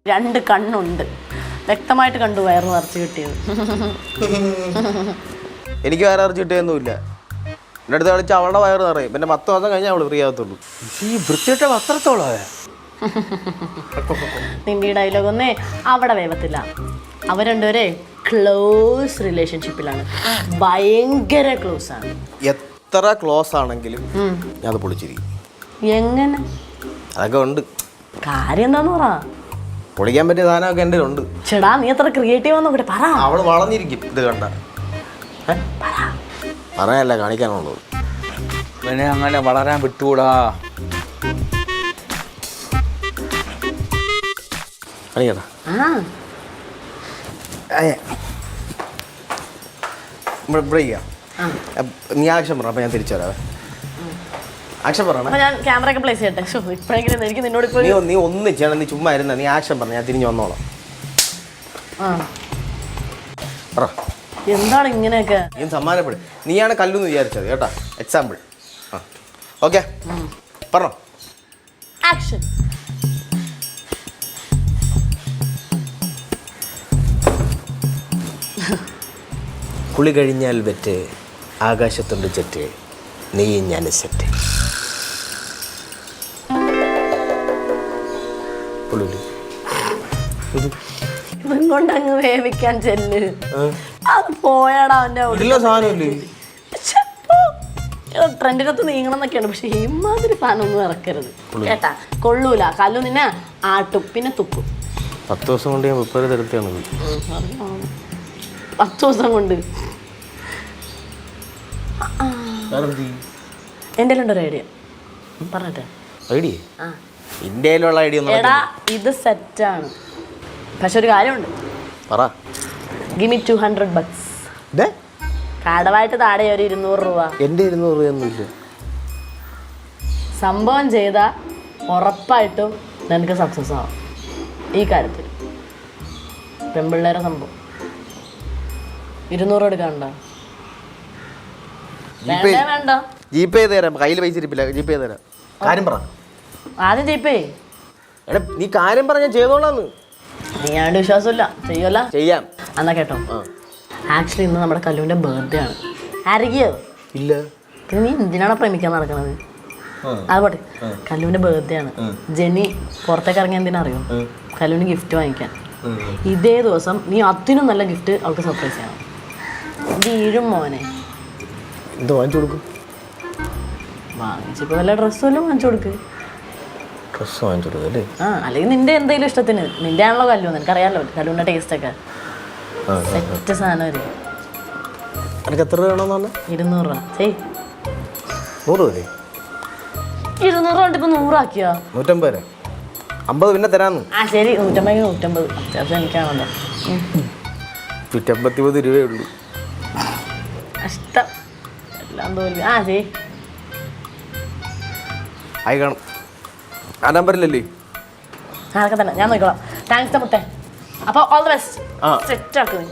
2 കണ്ണുണ്ട്, വ്യക്തമായിട്ട് കണ്ടു വയറ് നിറച്ച് കിട്ടിയത്. എനിക്ക് വയറ് നിറച്ച് കിട്ടിയൊന്നുമില്ല. എൻ്റെ അടുത്ത് കളിച്ച് അവളുടെ വയറ് നിറയും. പിന്നെ 10 മാസം കഴിഞ്ഞാൽ അവൾ ഫ്രീ ആകത്തുള്ളൂ. ഈ വൃത്തിയിട്ട വസ്ത്രത്തോളോ നിന്റെ ഡയലോഗ് ഒന്നേ അവിടെ വേവത്തില്ല. അവർ രണ്ടുപേരെ ക്ലോസ് റിലേഷൻഷിപ്പിലാണ്, ഭയങ്കര ക്ലോസ് ആണ്. എത്ര ക്ലോസ് ആണെങ്കിലും ഞാൻ അത് പൊളിച്ചിരിക്കും. എങ്ങനെ? അതൊക്കെ ഉണ്ട്. കാര്യം എന്താന്ന് പറ. പൊളിക്കാൻ പറ്റിയ സാധനമൊക്കെ എൻ്റെ ഉണ്ട്. ചേടാ നീ എത്ര ക്രിയേറ്റീവ് നോക്കട്ടെ, പറ. അവള് വളഞ്ഞിരിക്കും ഇത് കണ്ട. പറയാനല്ല കാണിക്കാനുള്ളത്. പിന്നെ അങ്ങനെ വളരാൻ വിട്ടുകൂടാ. കാണിക്കട്ടാ. ഇവിടെ ചെയ്യാം. നീ ആക്ഷൻ പറ, അപ്പം ഞാൻ തിരിച്ചു വരാവേ. ആക്ഷൻ പറയണേ. ഞാൻ ക്യാമറ ഒക്കെ പ്ലേസ് ചെയ്യട്ടെ. ഇപ്പോഴെങ്കിലും എനിക്ക് നിന്നോട് ഇപ്പോൾ നീ ഒന്നും ചെയ്യണം. നീ ചുമ്മാ ഇരുന്ന. നീ ആക്ഷൻ പറഞ്ഞ ഞാൻ തിരിഞ്ഞു വന്നോളാം. പറ. എന്താണ് ഇങ്ങനെയൊക്കെ? നീ സമ്മാനപ്പെടും. നീയാണ് കല്ലെന്ന് വിചാരിച്ചത് കേട്ടാ. എക്സാമ്പിൾ. ഓക്കെ പറഞ്ഞോ. ആക്ഷൻ. കുളി കഴിഞ്ഞാൽ വെറ്റ്, ആകാശത്തുണ്ട് ചെറ്റ്, നീയും ഞാൻ സെറ്റ്. ഇതും കൊണ്ടങ്ങ് വേവിക്കാൻ ചെല്ല്. അത് പോയാടാ അവൻ്റെ ട്രെൻഡിനകത്ത് നീങ്ങണം എന്നൊക്കെയാണ്. പക്ഷെ ഇമാതിരി സാധനമൊന്നും ഇറക്കരുത് കേട്ടാ. കൊള്ളൂല. കല്ലു നിന്നെ ആട്ടും പിന്നെ തുപ്പും. 10 ദിവസം കൊണ്ട് ഞാൻ 30 തരത്തെയാണ്. 10 ദിവസം കൊണ്ട്. എൻ്റെ ഉണ്ടൊരു ഐഡിയ പറഞ്ഞിട്ടെ. ഐഡിയ? ഇന്ത്യയിലുള്ള ഐഡിയ എടാ ഇത് സെറ്റാണ്. പക്ഷെ ഒരു കാര്യമുണ്ട്. പറ. Give me 200 bucks. കടവായിട്ട് താഴെ ഒരു 200 രൂപ. എൻ്റെ 200 രൂപയൊന്നുമില്ല. സംഭവം ചെയ്താൽ ഉറപ്പായിട്ടും നിനക്ക് സക്സസ് ആവും ഈ കാര്യത്തിൽ. പെൺപിള്ളേരെ സംഭവം 200 എടുക്കാനുണ്ടോ? വേണ്ട. ജിപേ തരാം. കയ്യിൽ പൈസ ഇരിപ്പില്ല. ജിപേ തരാം. കാര്യം പറ. ആദ്യം ജിപേ. എടാ നീ കാര്യം പറഞ്ഞാൽ ചെയ്തോളാന്ന്. നീ ആണ്ട് വിശ്വാസമില്ല. ചെയ്യോല്ല. ചെയ്യാം. എന്നാ കേട്ടോ. ആക്ച്വലി ഇന്ന് നമ്മുടെ കല്ലുവിൻ്റെ ബർത്ത്ഡേ ആണ്. അറിയോ? ഇല്ല. പിന്നെ നീ എന്തിനാണ് പ്രേമിക്കാൻ നടക്കുന്നത്? അതുപോട്ടെ, കല്ലുവിൻ്റെ ബർത്ത്ഡേ ആണ്. ജെനി പുറത്തേക്ക് ഇറങ്ങിയ എന്തിനാ അറിയോ? കല്ലുവിന് ഗിഫ്റ്റ് വാങ്ങിക്കാൻ. ഇതേ ദിവസം നീ അതിനും നല്ല ഗിഫ്റ്റ് അവൾക്ക് സർപ്രൈസ് ചെയ്യണം. വീഴും മോനെ. എന്ത് വാങ്ങിച്ചു കൊടുക്കും? വാങ്ങിച്ചിപ്പോൾ വല്ല ഡ്രസ്സും വല്ലതും വാങ്ങിച്ചു കൊടുക്ക്. ഡ്രസ്സ് വാങ്ങിച്ചു കൊടുക്കും അല്ലേ? അല്ലെങ്കിൽ നിന്റെ എന്തെങ്കിലും ഇഷ്ടത്തിന്. നിന്റെ ആണല്ലോ കല്ലു, നിനക്കറിയാമല്ലോ കല്ലുവിൻ്റെ ടേസ്റ്റൊക്കെ. സെറ്റ് സാധനം വരും. എനിക്ക് എത്ര രൂപ വേണമെന്ന് പറഞ്ഞാൽ? 200 രൂപ. ചെയ്. 100 രൂപ? 200 കൊണ്ട് ഇപ്പം 100 ആക്കിയോ? 150 തരാം. 50 പിന്നെ തരാമെന്ന്. ശരി. 150 150. അത്യാവശ്യം എനിക്കാണല്ലോ. 150 രൂപയേ ഉള്ളൂ. ഇഷ്ടം എല്ലാം തോൽവി. ചെയ്. ആയി കാണും. ആ നമ്പറിലല്ലേ? അതൊക്കെ തന്നെ ഞാൻ നോക്കിക്കോളാം. താങ്ക്സ് മുത്തേ. അപ്പോൾ ഓൾ ദി ബെസ്റ്റ്. സെറ്റ് ആക്കുന്നു.